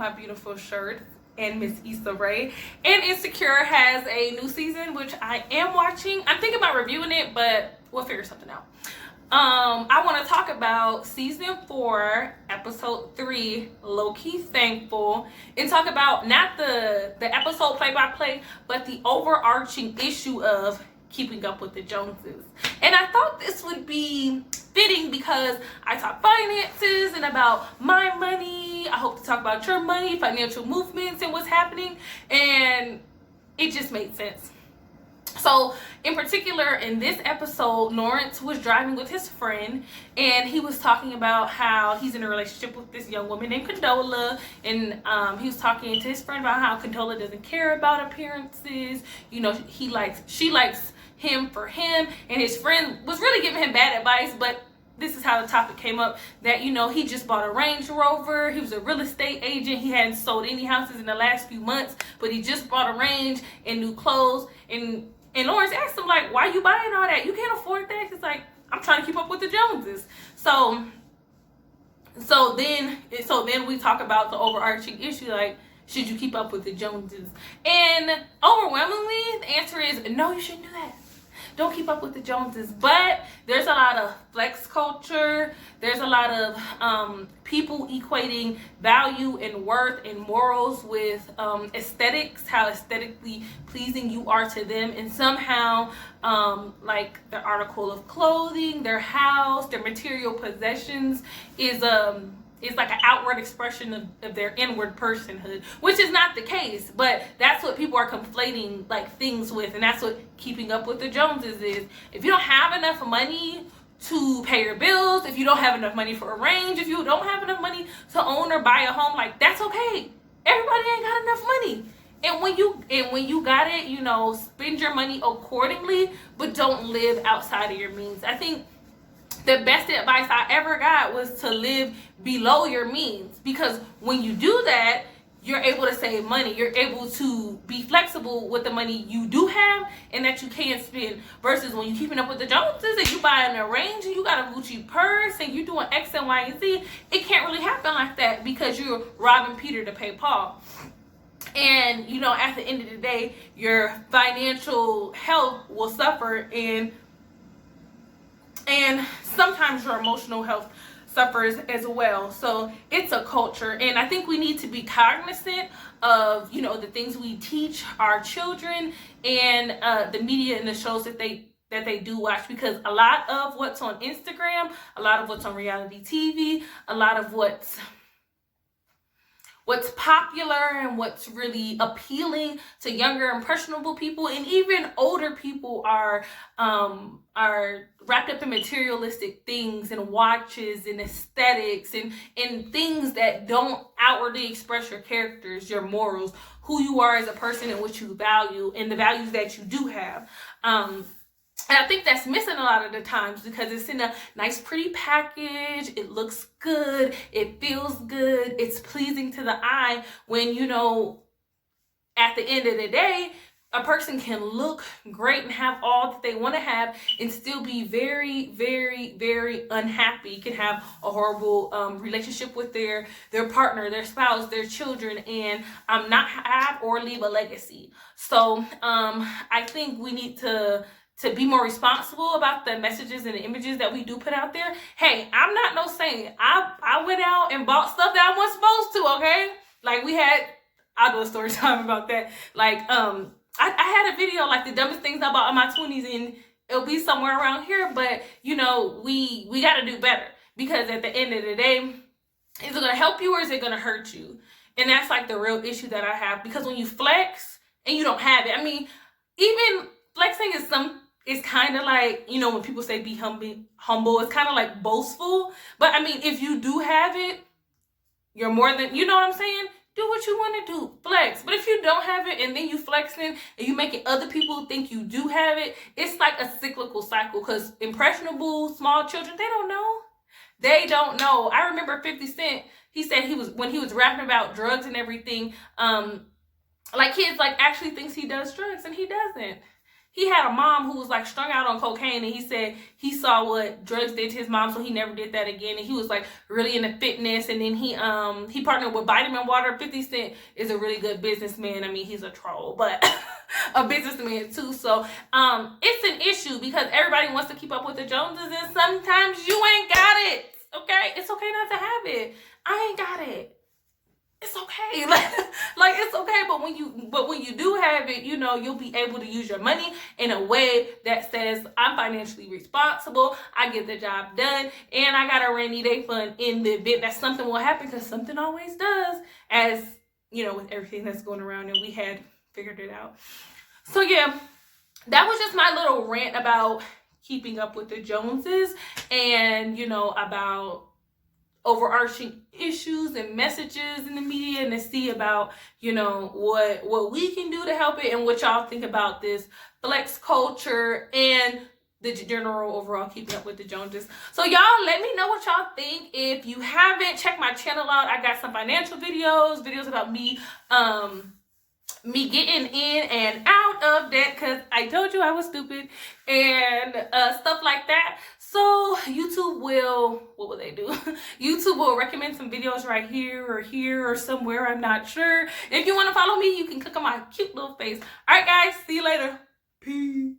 my beautiful shirt and Miss Issa Rae. And Insecure has a new season, which I am watching. I'm thinking about reviewing it, but we'll figure something out. I want to talk about season 4, episode 3, Low Key Thankful, and talk about not the episode play by play, but the overarching issue of keeping up with the Joneses. And I thought this would be fitting because I talk finances and about my money. I hope to talk about your money, financial movements, and what's happening. And it just made sense. So in particular, in this episode, Lawrence was driving with his friend, and he was talking about how he's in a relationship with this young woman named Condola, and he was talking to his friend about how Condola doesn't care about appearances. You know, she likes him for him, and his friend was really giving him bad advice, but this is how the topic came up, that, you know, he just bought a Range Rover. He was a real estate agent. He hadn't sold any houses in the last few months, but he just bought a Range and new clothes. And Lawrence asked him, like, why you buying all that? You can't afford that. He's like, I'm trying to keep up with the Joneses. So then we talk about the overarching issue, like, should you keep up with the Joneses? And overwhelmingly, the answer is no, you shouldn't do that. Don't keep up with the Joneses. But there's a lot of flex culture. There's a lot of people equating value and worth and morals with aesthetics, how aesthetically pleasing you are to them. And somehow, like their article of clothing, their house, their material possessions is like an outward expression of their inward personhood, which is not the case, but that's what people are conflating like things with, and that's what keeping up with the Joneses is. If you don't have enough money to pay your bills, if you don't have enough money for a Range, if you don't have enough money to own or buy a home, like, that's okay. Everybody ain't got enough money. And when you got it, you know, spend your money accordingly, but don't live outside of your means. I think the best advice I ever got was to live below your means, because when you do that, you're able to save money. You're able to be flexible with the money you do have and that you can spend, versus when you're keeping up with the Joneses and you buying a Range and you got a Gucci purse and you're doing X and Y and Z. It can't really happen like that because you're robbing Peter to pay Paul. And, you know, at the end of the day, your financial health will suffer, and sometimes your emotional health suffers as well. So it's a culture, and I think we need to be cognizant of, you know, the things we teach our children and the media and the shows that they do watch, because a lot of what's on Instagram, a lot of what's on reality TV, a lot of what's popular and what's really appealing to younger, impressionable people, and even older people are wrapped up in materialistic things and watches and aesthetics and things that don't outwardly express your characters, your morals, who you are as a person and what you value, and the values that you do have. And I think that's missing a lot of the times because it's in a nice, pretty package. It looks good. It feels good. It's pleasing to the eye, when, you know, at the end of the day, a person can look great and have all that they want to have and still be very, very, very unhappy. Can have a horrible relationship with their partner, their spouse, their children, and not have or leave a legacy. So I think we need to be more responsible about the messages and the images that we do put out there. Hey, I'm not no saint. I went out and bought stuff that I wasn't supposed to, okay? Like, I'll do a story time about that. Like, I had a video, like, the dumbest things I bought in my 20s, and it'll be somewhere around here, but, you know, we got to do better, because at the end of the day, is it going to help you or is it going to hurt you? And that's, like, the real issue that I have, because when you flex and you don't have it, I mean, even flexing is kind of like, you know, when people say be humble, it's kind of like boastful. But I mean, if you do have it, you're more than, you know what I'm saying? Do what you want to do, flex. But if you don't have it and then you flexing and you making other people think you do have it, it's like a cyclical cycle, because impressionable small children, they don't know. They don't know. I remember 50 Cent, he said when he was rapping about drugs and everything, like, kids like actually thinks he does drugs and he doesn't. he had a mom who was like strung out on cocaine, and he said he saw what drugs did to his mom, so he never did that again. And he was like really into fitness, and then he partnered with Vitamin Water. 50 Cent is a really good businessman. I mean, he's a troll, but a businessman too. So it's an issue because everybody wants to keep up with the Joneses, and sometimes you ain't got it. Okay, it's okay not to have it. I ain't got it. It's okay. Like it's okay, but when you do have it, you know, you'll be able to use your money in a way that says I'm financially responsible, I get the job done, and I got a rainy day fund in the event that something will happen, because something always does, as you know, with everything that's going around, and we had figured it out. So yeah, that was just my little rant about keeping up with the Joneses, and you know, about overarching issues and messages in the media, and to see about, you know, what we can do to help it, and what y'all think about this flex culture and the general overall keeping up with the Joneses. So y'all, let me know what y'all think. If you haven't, check my channel out. I got some financial videos about me getting in and out of debt, because I told you I was stupid, and stuff like that. So YouTube will, what will they do? YouTube will recommend some videos right here or somewhere, I'm not sure. If you want to follow me, you can click on my cute little face. All right, guys, see you later. Peace.